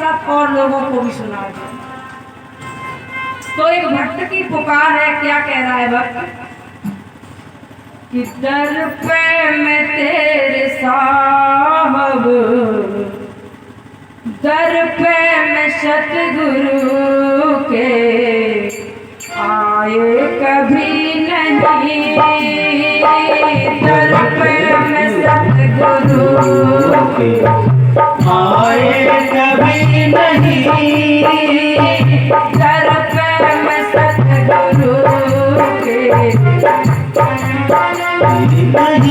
साथ और लोगों को भी सुना दो। तो एक भक्त की पुकार है, क्या कह रहा है भक्त कि दर पे मैं तेरे साहब, दर पे मैं सतगुरु के आए कभी नहीं, दर पे मैं सतगुरु के आए कभी नहीं, दर पे मैं सतगुरु के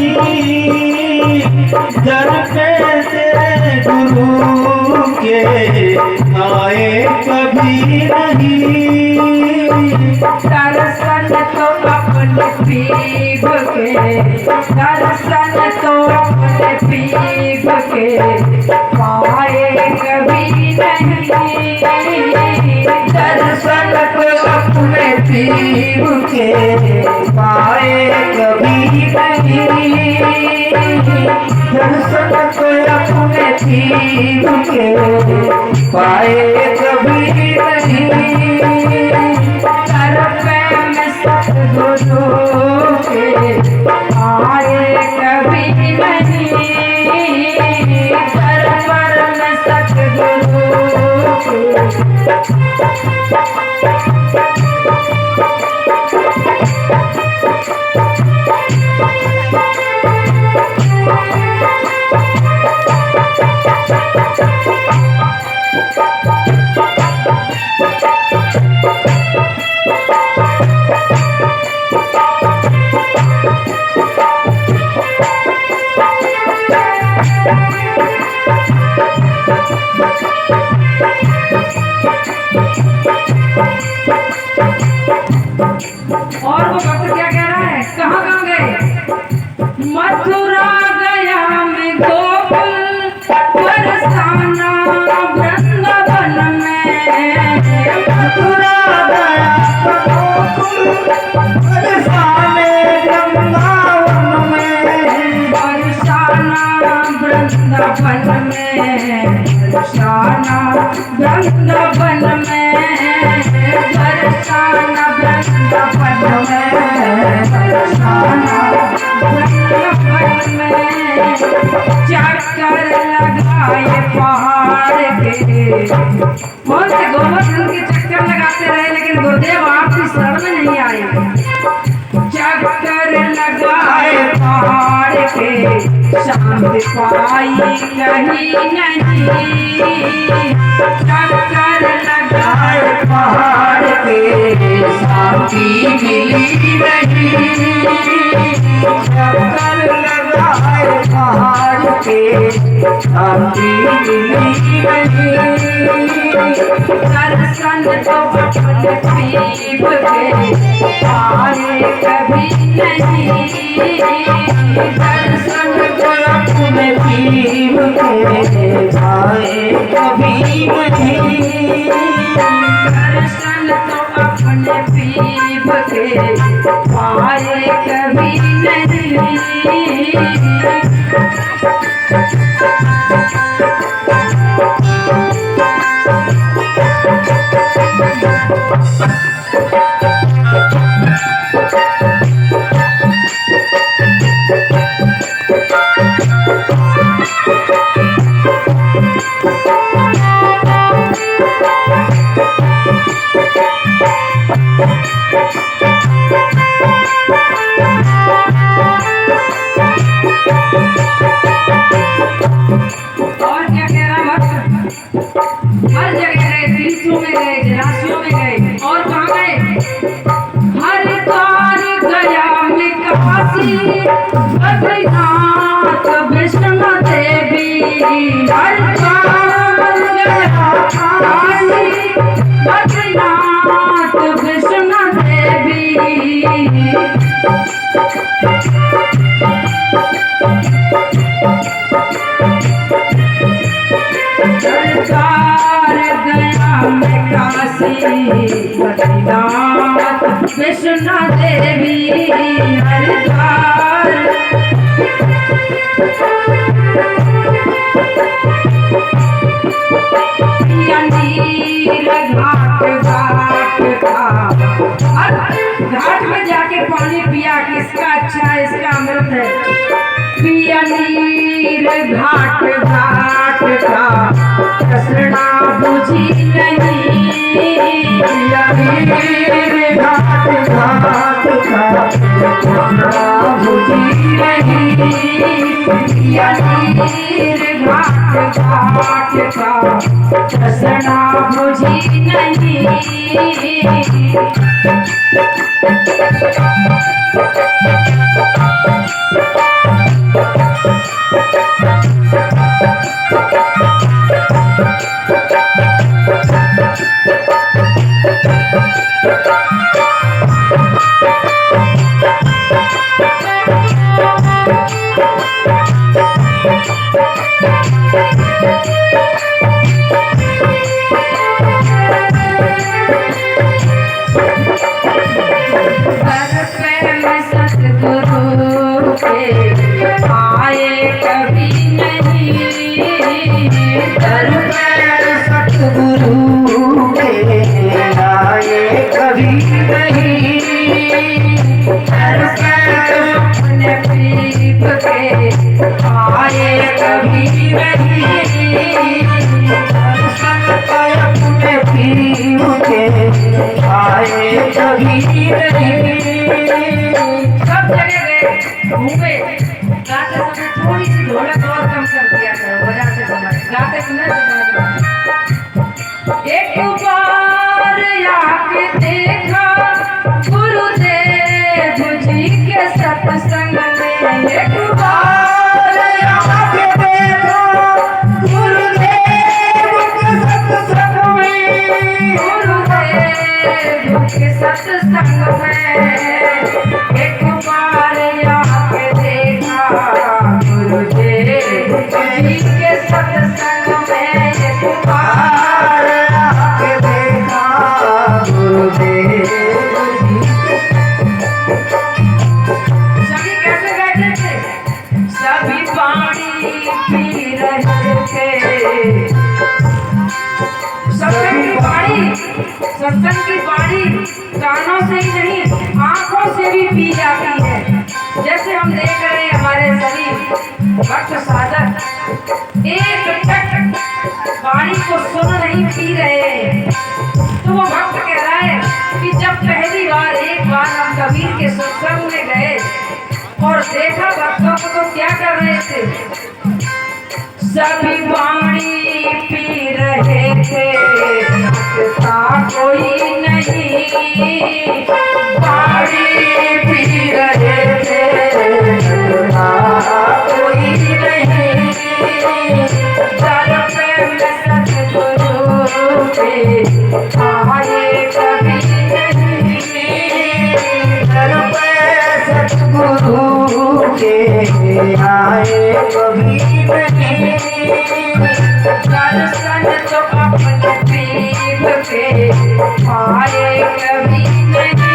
नहीं, दर पे तेरे गुरु के आए कभी नहीं, दर्शन तो अपने पीब के, दर्शन तो अपने पीब के पाए कभी नहीं, दर्शन को अपने पीब के पाए कभी नहीं, दर्शन को अपने पीब के पाए कभी नहीं, दर पे मैं सतगुरु के आए कभी नहीं, दर पर मैं सतगुरु और वो भक्त क्या कह रहा है, कहाँ गए, मथुरा गया मैं गोकुल बरसाना वृंदावन में, मथुरा गया गोकुल बरसाने वृंदावन में, बरसाना वृंदावन में, बरसाना वृंदावन में, बरसाना वृंदावन में, बरसाना वृंदावन में, चक्कर लगाए पहाड़ के, बहुत से गोवर्धन के चक्कर लगाते रहे लेकिन गुरुदेव आपकी शरण में नहीं आए, चक्कर लगाए पहाड़ के शांति पाई कहीं नहीं, चक्कर लगाए पहाड़ के शांति मिली नहीं, चक्कर लगाए पहाड़ के शांति मिली नहीं, दर्शन तो अपने पीब के आए कभी नहीं, दर्शन तो अपने पीब के आए कभी नहीं, दर्शन तो अपने पीब के आए कभी नहीं। बद्रीनाथ वैष्णो देवी बद्रीनाथ वैष्णो देवी सरकार गया मैं काशी बद्रीनाथ वैष्णो देवी हरिद्वार पिया नीर घाट घाट का। और घाट में जाके पानी पिया, किसका अच्छा है, इसका अमृत है। पिया नीर घाट घाट का तृष्णा बुझी नहीं। पिया नीर घाट घाट का तृष्णा बुझी नहीं। पिया नीर घाट घाट का तृष्णा बुझी नहीं। सब जगह गए घूमे, गाते समय थोड़ी सी ढोलक और कम कर दिया करो, बजाते समय गाते समय एक बार आके देखा गुरुदेव जी के सत्संग में। एक बार आके देखा गुरुदेव के सत्संग में, गुरुदेव के सत्संग में। एक बार आके देखा गुरुदेव जी के सत्संग में। एक बार आके देखा गुरुदेव जी। सभी कैसे बैठे थे? सभी पानी पी रहे थे। सत्संग की बाणी कानों से ही नहीं, आंखों से भी पी जाती है। जैसे हम देख रहे हैं हमारे सभी भक्त साधक एक टक बाणी को सुन नहीं पी रहे। तो वो भक्त कह रहा है कि जब पहली बार एक बार हम कबीर के सत्संग में गए और देखा भक्तों को तो क्या कर रहे थे, सभी बाणी पी रहे थे, कोई नहीं। बाणी पी रहे थे, कोई नहीं। दर पे सतगुरु के आए कभी नहीं। दर पे सतगुरु के आए कभी नहीं। दर्शन तो अपने पीर के आए कभी नहीं।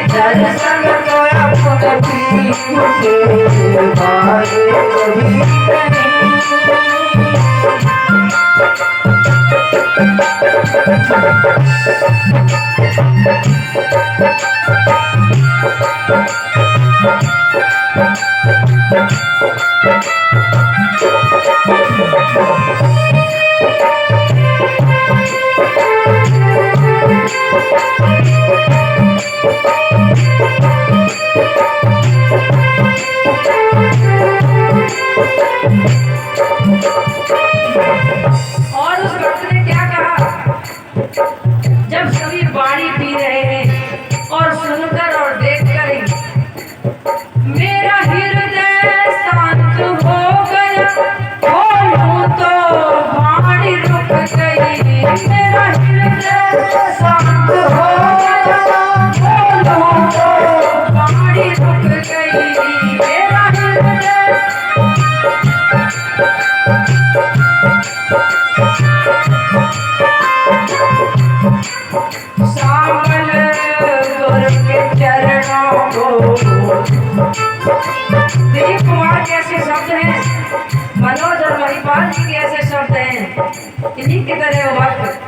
दर्शन तो अपने पीर के आए कभी नहीं। और उस भक्त ने क्या कहा, जब सभी बाणी पी रहे हैं और सुनकर और देखकर ही मेरा हृदय शांत हो गया। बोलूं तो बाणी रुक गई। मेरा हृदय शांत हो गया। बोलूं तो बाणी रुक गई। मेरा हृदय सावल गुरु के चरणों को। दिलीप कुमार के ऐसे शब्द हैं, मनोज और महिपाल जी के ऐसे शब्द हैं। इन्हीं की तरह वो भक्त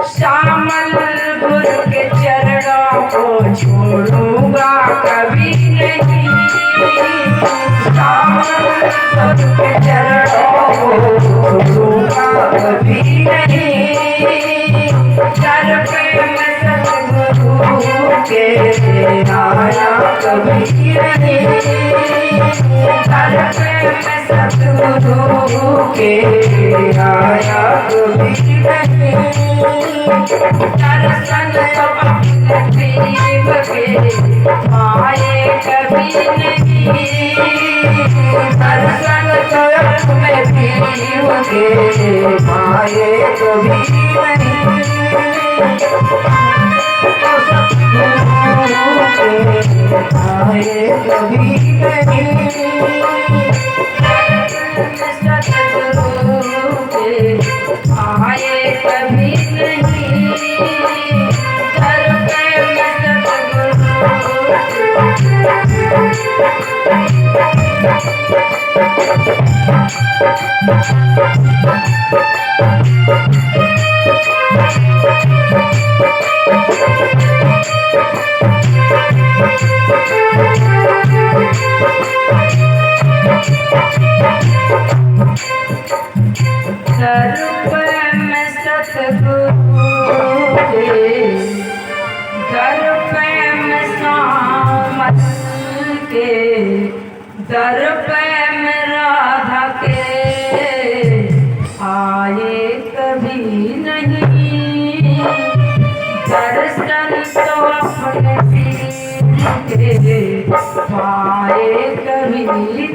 श्यामल गुरु के चरणों को छोड़ूंगा कभी नहीं। श्यामल गुरु के चरणों को छोड़ूंगा कभी नहीं। दर पे मैं सतगुरु के आया कभी नहीं। दर पे मैं सतगुरु के आया कभी नहीं। दर्शन तो अपने प्रेम के आए कभी नहीं। दर्शन तो अपने प्रेम के आए कभी नहीं। आए कभी नहीं। सतगुरु के आए कभी नहीं। दर पे मैं दर पे मैं राधा के आए कभी नहीं। दर्शन तो अपने पीर के आए कभी नहीं।